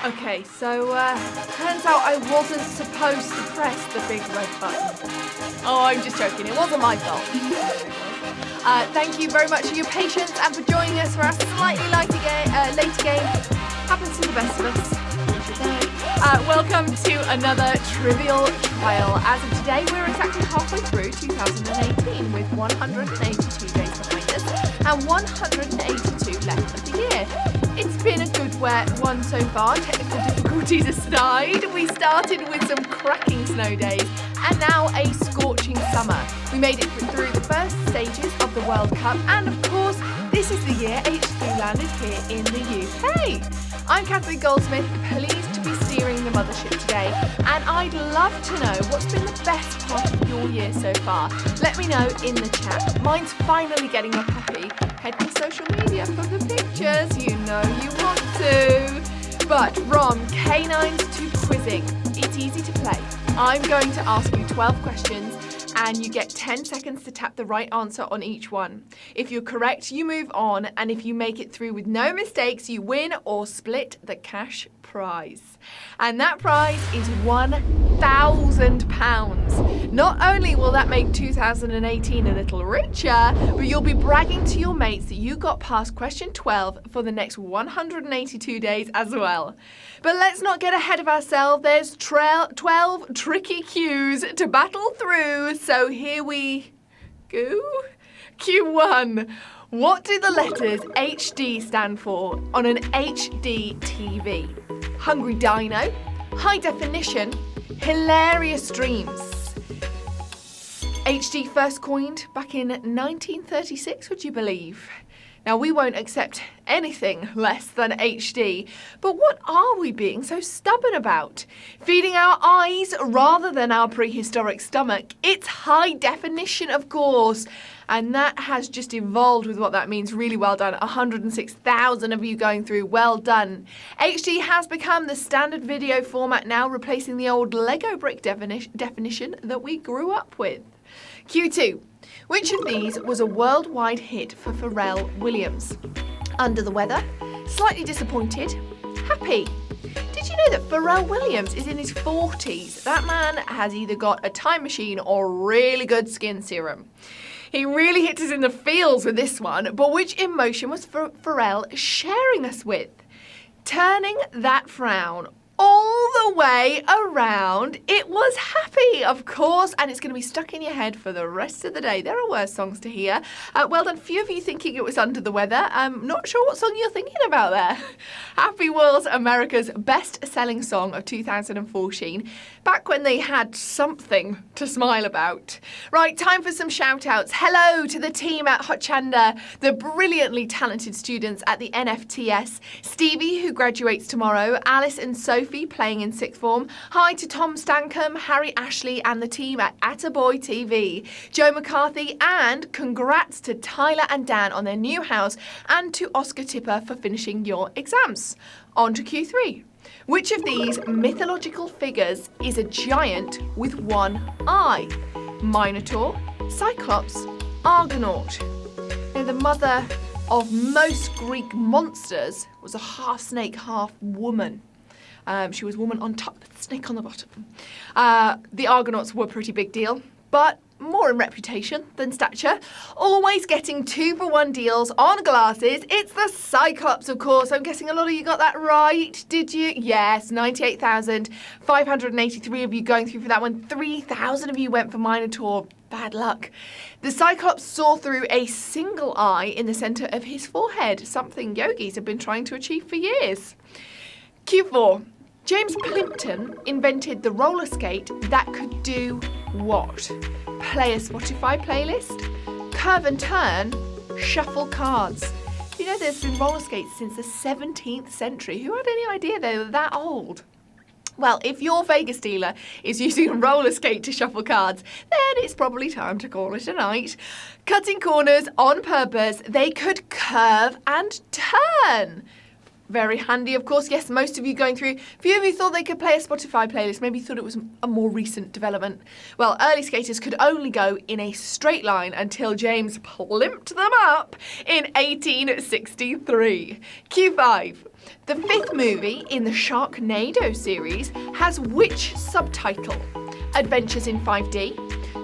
Okay, so turns out I wasn't supposed to press the big red button. Oh, I'm just joking. It wasn't my fault. Thank you very much for your patience and for joining us for our slightly later game. Happens to the best of us. Welcome to another Trivial Trial. As of today, we're exactly halfway through 2018 with 182 days behind us and 182 left of the year. It's been a good one so far, technical difficulties aside. We started with some cracking snow days and now a scorching summer. We made it through the first stages of the World Cup and of course, this is the year H2 landed here in the UK. I'm Kathryn Goldsmith, pleased to be steering the mothership today, and I'd love to know what's been the best part of your year so far. Let me know in the chat. Mine's finally getting a puppy. Head to social media for the pictures, you know you want to. But from canines to quizzing, it's easy to play. I'm going to ask you 12 questions and you get 10 seconds to tap the right answer on each one. If you're correct, you move on, and if you make it through with no mistakes, you win or split the cash prize. And that prize is £1,000. Not only will that make 2018 a little richer, but you'll be bragging to your mates that you got past question 12 for the next 182 days as well. But let's not get ahead of ourselves. There's 12 tricky cues to battle through, so here we go. Q1. What do the letters HD stand for on an HD TV? Hungry Dino, High Definition, Hilarious Dreams. HD first coined back in 1936, would you believe? Now, we won't accept anything less than HD, but what are we being so stubborn about? Feeding our eyes rather than our prehistoric stomach? It's high definition, of course, and that has just evolved with what that means. Really well done. 106,000 of you going through. Well done. HD has become the standard video format now, replacing the old Lego brick definition that we grew up with. Q2. Which of these was a worldwide hit for Pharrell Williams? Under the Weather, Slightly Disappointed, Happy. Did you know that Pharrell Williams is in his 40s? That man has either got a time machine or really good skin serum. He really hit us in the feels with this one, but which emotion was Pharrell sharing us with? Turning that frown all the way around. It was Happy, of course, and it's going to be stuck in your head for the rest of the day. There are worse songs to hear. Well done, few of you thinking it was Under the Weather. I'm not sure what song you're thinking about there. Happy was America's best-selling song of 2014, back when they had something to smile about. Right, time for some shout-outs. Hello to the team at Hochanda, the brilliantly talented students at the NFTS, Stevie, who graduates tomorrow, Alice and Sophie, playing in sixth form. Hi to Tom Stankham, Harry Ashley and the team at Attaboy TV, Joe McCarthy, and congrats to Tyler and Dan on their new house, and to Oscar Tipper for finishing your exams. On to Q3. Which of these mythological figures is a giant with one eye? Minotaur, Cyclops, Argonaut. Now, the mother of most Greek monsters was a half snake, half woman. She was woman on top, snake on the bottom. The Argonauts were a pretty big deal, but more in reputation than stature. Always getting 2-for-1 deals on glasses. It's the Cyclops, of course. I'm guessing a lot of you got that right, did you? Yes, 98,583 of you going through for that one. 3,000 of you went for Minotaur. Bad luck. The Cyclops saw through a single eye in the centre of his forehead, something yogis have been trying to achieve for years. Q4. James Plimpton invented the roller skate that could do what? Play a Spotify playlist, curve and turn, shuffle cards. You know, there's been roller skates since the 17th century. Who had any idea they were that old? Well, if your Vegas dealer is using a roller skate to shuffle cards, then it's probably time to call it a night. Cutting corners on purpose, they could curve and turn. Very handy, of course. Yes, most of you going through. A few of you thought they could play a Spotify playlist. Maybe you thought it was a more recent development. Well, early skaters could only go in a straight line until James plimped them up in 1863. Q5. The 5th movie in the Sharknado series has which subtitle? Adventures in 5D,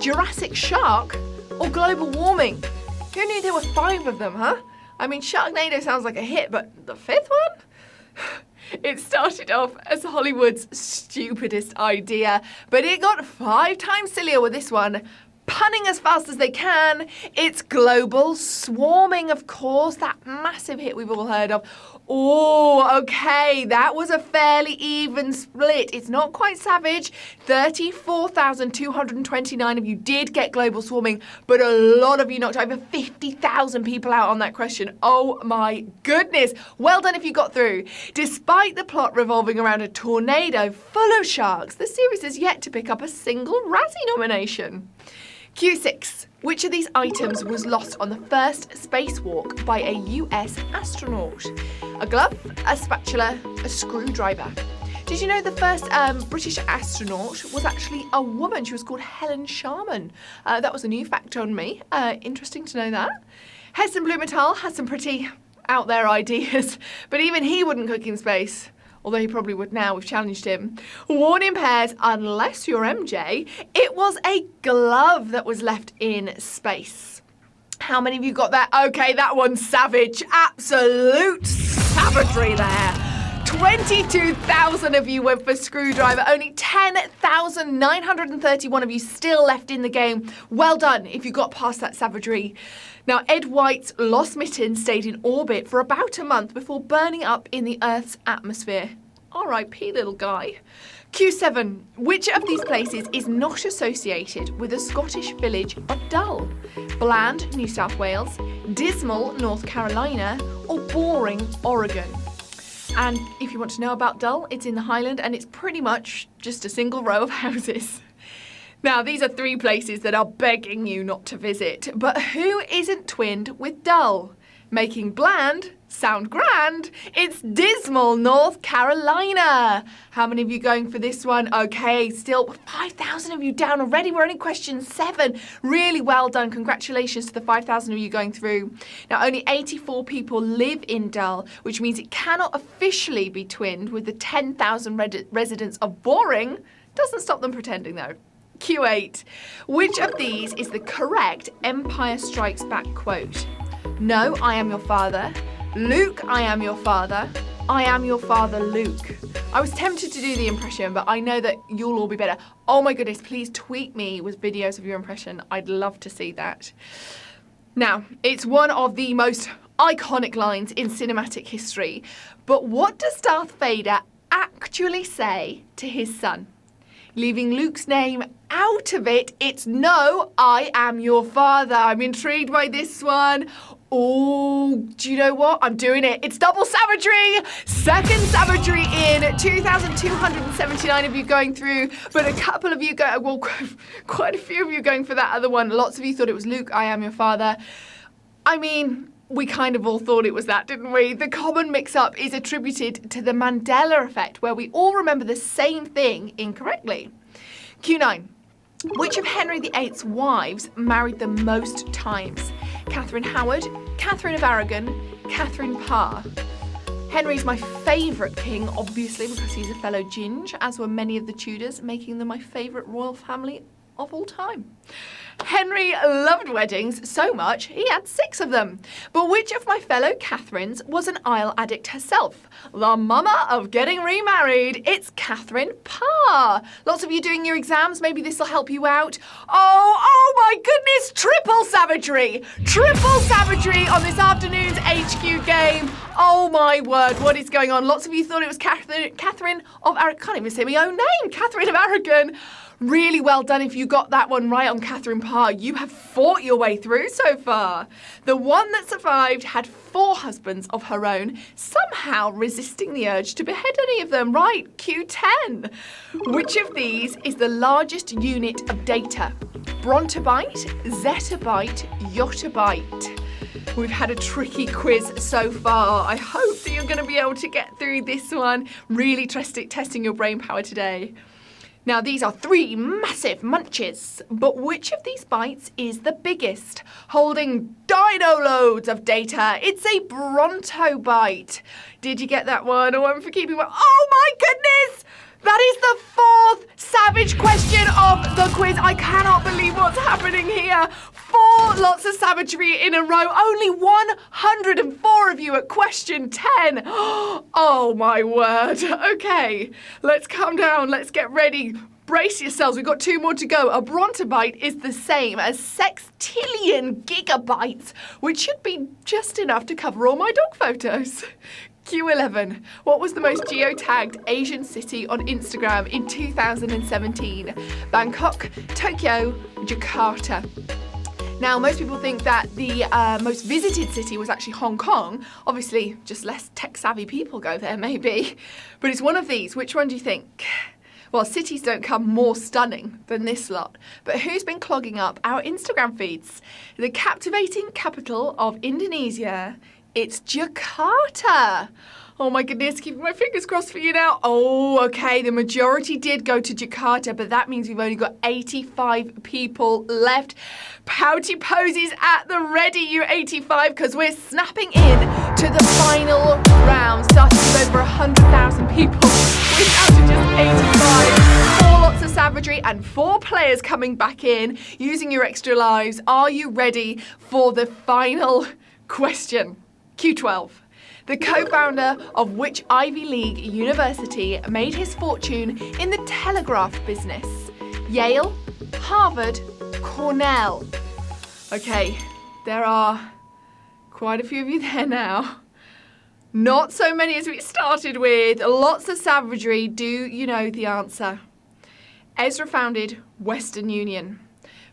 Jurassic Shark, or Global Warming? Who knew there were 5 of them, huh? I mean, Sharknado sounds like a hit, but the 5th one? It started off as Hollywood's stupidest idea, but it got 5 times sillier with this one. Punning as fast as they can, it's Global Swarming, of course, that massive hit we've all heard of. Oh, okay, that was a fairly even split. It's not quite savage. 34,229 of you did get Global Swarming, but a lot of you knocked over 50,000 people out on that question. Oh my goodness. Well done if you got through. Despite the plot revolving around a tornado full of sharks, the series has yet to pick up a single Razzie nomination. Q6. Which of these items was lost on the first spacewalk by a US astronaut? A glove, a spatula, a screwdriver. Did you know the first British astronaut was actually a woman? She was called Helen Sharman. That was a new fact on me. Interesting to know that. Heston Blumenthal has some pretty out there ideas, but even he wouldn't cook in space. Although he probably would now, we've challenged him. Worn in pairs, unless you're MJ, it was a glove that was left in space. How many of you got that? Okay, that one's savage. Absolute savagery there. 22,000 of you went for screwdriver. Only 10,931 of you still left in the game. Well done if you got past that savagery. Now, Ed White's Lost Mitten stayed in orbit for about a month before burning up in the Earth's atmosphere. R.I.P. little guy. Q7. Which of these places is not associated with the Scottish village of Dull? Bland, New South Wales, Dismal, North Carolina, or Boring, Oregon? And if you want to know about Dull, it's in the Highland and it's pretty much just a single row of houses. Now, these are 3 places that are begging you not to visit, but who isn't twinned with Dull? Making Bland sound grand, it's Dismal, North Carolina. How many of you going for this one? Okay, still 5,000 of you down already. We're only question 7. Really well done. Congratulations to the 5,000 of you going through. Now, only 84 people live in Dull, which means it cannot officially be twinned with the 10,000 residents of Boring. Doesn't stop them pretending, though. Q8. Which of these is the correct Empire Strikes Back quote? No, I am your father. Luke, I am your father. I am your father, Luke. I was tempted to do the impression, but I know that you'll all be better. Oh my goodness, please tweet me with videos of your impression. I'd love to see that. Now, it's one of the most iconic lines in cinematic history, but what does Darth Vader actually say to his son? Leaving Luke's name out of it, it's no, I am your father. I'm intrigued by this one. Oh, do you know what? I'm doing it. It's double savagery. Second savagery in 2,279 of you going through, but a couple of you quite a few of you going for that other one. Lots of you thought it was Luke, I am your father. I mean, we kind of all thought it was that, didn't we? The common mix-up is attributed to the Mandela effect, where we all remember the same thing incorrectly. Q9. Which of Henry VIII's wives married the most times? Catherine Howard, Catherine of Aragon, Catherine Parr. Henry's my favourite king, obviously, because he's a fellow Ginge, as were many of the Tudors, making them my favourite royal family of all time. Henry loved weddings so much he had 6 of them. But which of my fellow Catherines was an Isle addict herself? The mama of getting remarried. It's Catherine Parr. Lots of you doing your exams. Maybe this will help you out. Oh my goodness. Triple savagery. Triple savagery on this afternoon's HQ game. Oh my word. What is going on? Lots of you thought it was Catherine of Aragon. Can't even say my own name. Catherine of Aragon. Really well done if you got that one right on Catherine Parr. You have fought your way through so far. The one that survived had 4 husbands of her own, somehow resisting the urge to behead any of them. Right, Q10. Which of these is the largest unit of data? Brontobyte, zettabyte, yottabyte. We've had a tricky quiz so far. I hope that you're going to be able to get through this one. Really testing your brain power today. Now, these are 3 massive munches, but which of these bites is the biggest? Holding dino loads of data, it's a Bronto bite. Did you get that one? Oh, I'm for keeping one. Oh my goodness! That is the 4th savage question of the quiz. I cannot believe what's happening here. 4 lots of savagery in a row. Only 104 of you at question 10. Oh my word. Okay, let's calm down. Let's get ready. Brace yourselves. We've got 2 more to go. A Brontobyte is the same as sextillion gigabytes, which should be just enough to cover all my dog photos. Q11. What was the most geotagged Asian city on Instagram in 2017? Bangkok, Tokyo, Jakarta. Now, most people think that the most visited city was actually Hong Kong. Obviously, just less tech-savvy people go there, maybe. But it's one of these. Which one do you think? Well, cities don't come more stunning than this lot. But who's been clogging up our Instagram feeds? The captivating capital of Indonesia. It's Jakarta. Oh my goodness, keeping my fingers crossed for you now. Oh, okay, the majority did go to Jakarta, but that means we've only got 85 people left. Pouty poses at the ready, you 85, because we're snapping in to the final round, starting with over 100,000 people. We're down to just 85. 4 lots of savagery and 4 players coming back in, using your extra lives. Are you ready for the final question? Q12. The co-founder of which Ivy League university made his fortune in the telegraph business? Yale, Harvard, Cornell. Okay, there are quite a few of you there now. Not so many as we started with. Lots of savagery. Do you know the answer? Ezra founded Western Union.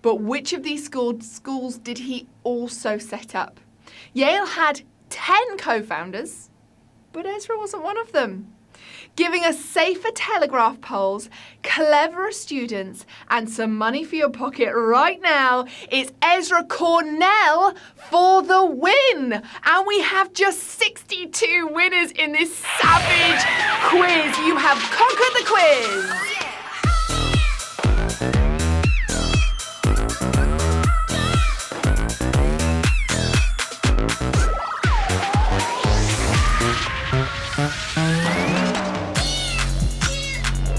But which of these schools did he also set up? Yale had 10 co-founders, but Ezra wasn't one of them. Giving us safer telegraph poles, cleverer students, and some money for your pocket right now, it's Ezra Cornell for the win. And we have just 62 winners in this savage quiz. You have conquered the quiz.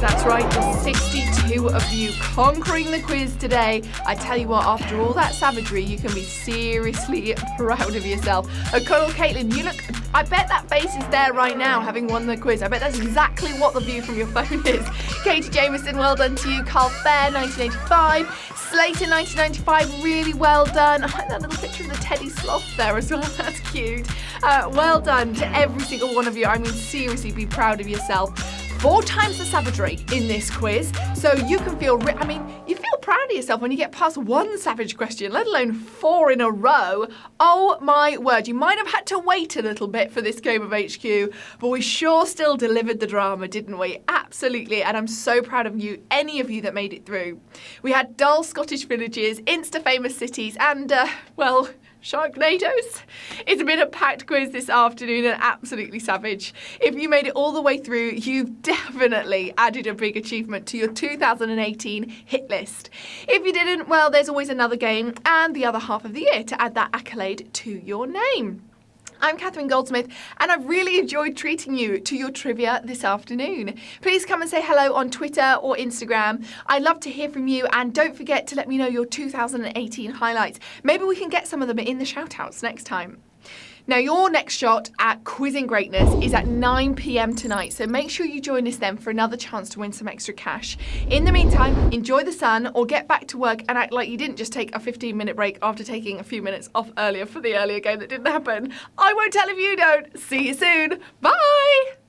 That's right, the 62 of you conquering the quiz today. I tell you what, after all that savagery, you can be seriously proud of yourself. O'Connell, Caitlin, you look, I bet that face is there right now, having won the quiz. I bet that's exactly what the view from your phone is. Katie Jameson, well done to you. Carl Fair, 1985. Slater, 1995, really well done. I like that little picture of the teddy sloth there as well, that's cute. Well done to every single one of you. I mean, seriously, be proud of yourself. 4 times the savagery in this quiz, so you can feel, you feel proud of yourself when you get past 1 savage question, let alone 4 in a row. Oh my word, you might have had to wait a little bit for this game of HQ, but we sure still delivered the drama, didn't we? Absolutely, and I'm so proud of you, any of you that made it through. We had dull Scottish villages, insta-famous cities, and, Sharknadoes. It's been a packed quiz this afternoon and absolutely savage. If you made it all the way through, you've definitely added a big achievement to your 2018 hit list. If you didn't, well, there's always another game and the other half of the year to add that accolade to your name. I'm Kathryn Goldsmith, and I've really enjoyed treating you to your trivia this afternoon. Please come and say hello on Twitter or Instagram. I'd love to hear from you, and don't forget to let me know your 2018 highlights. Maybe we can get some of them in the shout-outs next time. Now, your next shot at Quizzing Greatness is at 9 p.m. tonight, so make sure you join us then for another chance to win some extra cash. In the meantime, enjoy the sun or get back to work and act like you didn't just take a 15-minute break after taking a few minutes off earlier for the earlier game that didn't happen. I won't tell if you don't. See you soon. Bye!